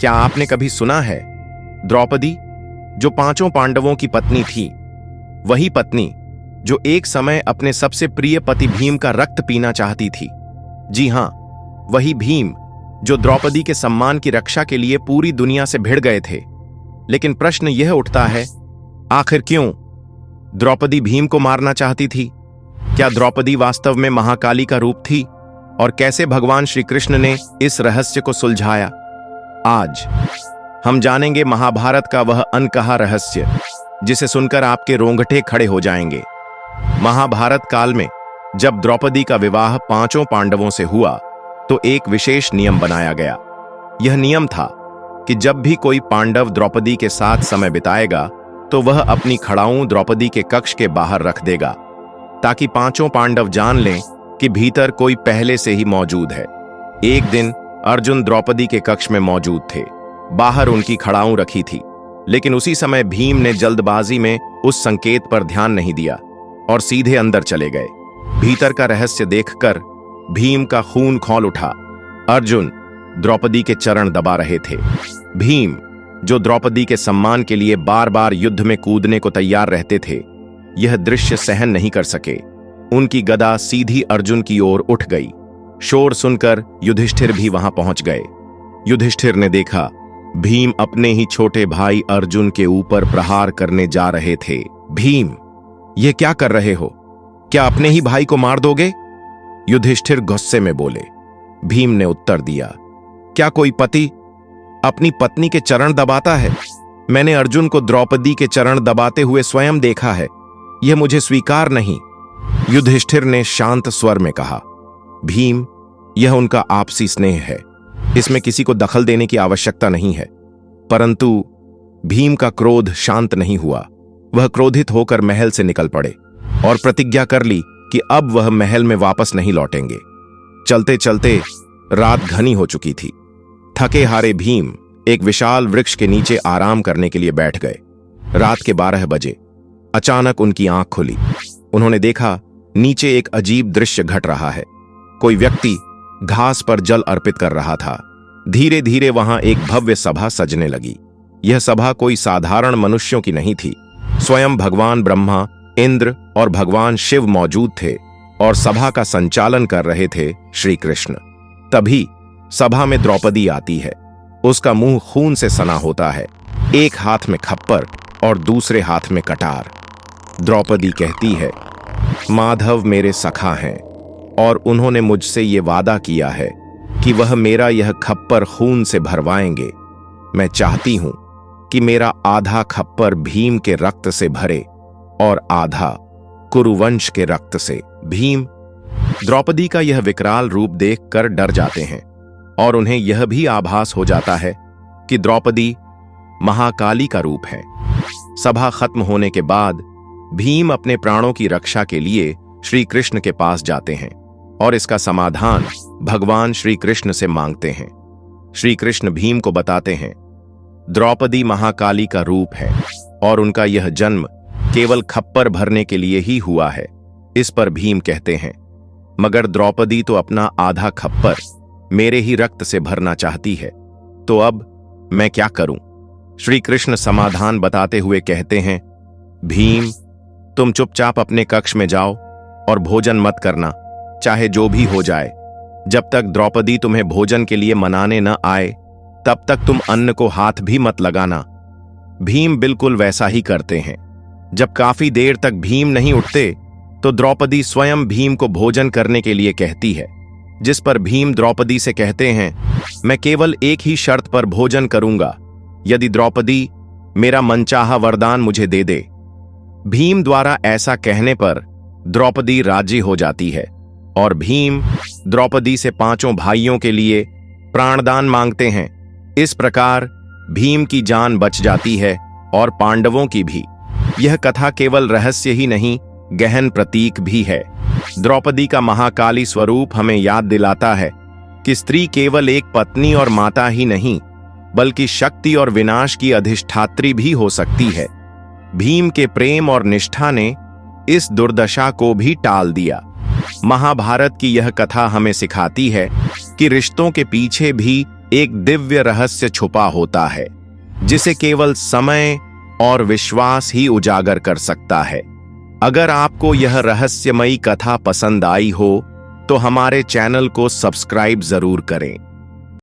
क्या आपने कभी सुना है द्रौपदी, जो पांचों पांडवों की पत्नी थी, वही पत्नी जो एक समय अपने सबसे प्रिय पति भीम का रक्त पीना चाहती थी? जी हां, वही भीम जो द्रौपदी के सम्मान की रक्षा के लिए पूरी दुनिया से भिड़ गए थे। लेकिन प्रश्न यह उठता है, आखिर क्यों द्रौपदी भीम को मारना चाहती थी? क्या द्रौपदी वास्तव में महाकाली का रूप थी? और कैसे भगवान श्री कृष्ण ने इस रहस्य को सुलझाया? आज हम जानेंगे महाभारत का वह अनकहा रहस्य जिसे सुनकर आपके रोंगटे खड़े हो जाएंगे। महाभारत काल में जब द्रौपदी का विवाह पांचों पांडवों से हुआ तो एक विशेष नियम बनाया गया। यह नियम था कि जब भी कोई पांडव द्रौपदी के साथ समय बिताएगा तो वह अपनी खड़ाऊं द्रौपदी के कक्ष के बाहर रख देगा, ताकि पांचों पांडव जान लें कि भीतर कोई पहले से ही मौजूद है। एक दिन अर्जुन द्रौपदी के कक्ष में मौजूद थे। बाहर उनकी खड़ाऊं रखी थी, लेकिन उसी समय भीम ने जल्दबाजी में उस संकेत पर ध्यान नहीं दिया और सीधे अंदर चले गए। भीतर का रहस्य देखकर भीम का खून खौल उठा। अर्जुन द्रौपदी के चरण दबा रहे थे। भीम, जो द्रौपदी के सम्मान के लिए बार बार युद्ध में कूदने को तैयार रहते थे, यह दृश्य सहन नहीं कर सके। उनकी गदा सीधी अर्जुन की ओर उठ गई। शोर सुनकर युधिष्ठिर भी वहां पहुंच गए। युधिष्ठिर ने देखा भीम अपने ही छोटे भाई अर्जुन के ऊपर प्रहार करने जा रहे थे। भीम, ये क्या कर रहे हो? क्या अपने ही भाई को मार दोगे? युधिष्ठिर गुस्से में बोले। भीम ने उत्तर दिया, क्या कोई पति अपनी पत्नी के चरण दबाता है? मैंने अर्जुन को द्रौपदी के चरण दबाते हुए स्वयं देखा है। यह मुझे स्वीकार नहीं। युधिष्ठिर ने शांत स्वर में कहा, भीम, यह उनका आपसी स्नेह है, इसमें किसी को दखल देने की आवश्यकता नहीं है। परंतु भीम का क्रोध शांत नहीं हुआ। वह क्रोधित होकर महल से निकल पड़े और प्रतिज्ञा कर ली कि अब वह महल में वापस नहीं लौटेंगे। चलते चलते रात घनी हो चुकी थी। थके हारे भीम एक विशाल वृक्ष के नीचे आराम करने के लिए बैठ गए। रात के 12 बजे अचानक उनकी आंख खुली। उन्होंने देखा नीचे एक अजीब दृश्य घट रहा है। कोई व्यक्ति घास पर जल अर्पित कर रहा था। धीरे धीरे वहां एक भव्य सभा सजने लगी। यह सभा कोई साधारण मनुष्यों की नहीं थी। स्वयं भगवान ब्रह्मा, इंद्र और भगवान शिव मौजूद थे और सभा का संचालन कर रहे थे श्री कृष्ण। तभी सभा में द्रौपदी आती है। उसका मुंह खून से सना होता है। एक हाथ में खप्पर और दूसरे हाथ में कटार। द्रौपदी कहती है, माधव मेरे सखा हैं और उन्होंने मुझसे ये वादा किया है कि वह मेरा यह खप्पर खून से भरवाएंगे। मैं चाहती हूं कि मेरा आधा खप्पर भीम के रक्त से भरे और आधा कुरुवंश के रक्त से। भीम द्रौपदी का यह विकराल रूप देखकर डर जाते हैं और उन्हें यह भी आभास हो जाता है कि द्रौपदी महाकाली का रूप है। सभा खत्म होने के बाद भीम अपने प्राणों की रक्षा के लिए श्री कृष्ण के पास जाते हैं और इसका समाधान भगवान श्री कृष्ण से मांगते हैं। श्री कृष्ण भीम को बताते हैं, द्रौपदी महाकाली का रूप है और उनका यह जन्म केवल खप्पर भरने के लिए ही हुआ है। इस पर भीम कहते हैं, मगर द्रौपदी तो अपना आधा खप्पर मेरे ही रक्त से भरना चाहती है, तो अब मैं क्या करूं? श्री कृष्ण समाधान बताते हुए कहते हैं, भीम, तुम चुपचाप अपने कक्ष में जाओ और भोजन मत करना, चाहे जो भी हो जाए। जब तक द्रौपदी तुम्हें भोजन के लिए मनाने न आए तब तक तुम अन्न को हाथ भी मत लगाना। भीम बिल्कुल वैसा ही करते हैं। जब काफी देर तक भीम नहीं उठते तो द्रौपदी स्वयं भीम को भोजन करने के लिए कहती है, जिस पर भीम द्रौपदी से कहते हैं, मैं केवल एक ही शर्त पर भोजन करूंगा, यदि द्रौपदी मेरा मनचाहा वरदान मुझे दे दे। भीम द्वारा ऐसा कहने पर द्रौपदी राजी हो जाती है और भीम द्रौपदी से पांचों भाइयों के लिए प्राणदान मांगते हैं। इस प्रकार भीम की जान बच जाती है और पांडवों की भी। यह कथा केवल रहस्य ही नहीं, गहन प्रतीक भी है। द्रौपदी का महाकाली स्वरूप हमें याद दिलाता है कि स्त्री केवल एक पत्नी और माता ही नहीं, बल्कि शक्ति और विनाश की अधिष्ठात्री भी हो सकती है। भीम के प्रेम और निष्ठा ने इस दुर्दशा को भी टाल दिया। महाभारत की यह कथा हमें सिखाती है कि रिश्तों के पीछे भी एक दिव्य रहस्य छुपा होता है जिसे केवल समय और विश्वास ही उजागर कर सकता है। अगर आपको यह रहस्यमयी कथा पसंद आई हो तो हमारे चैनल को सब्सक्राइब जरूर करें।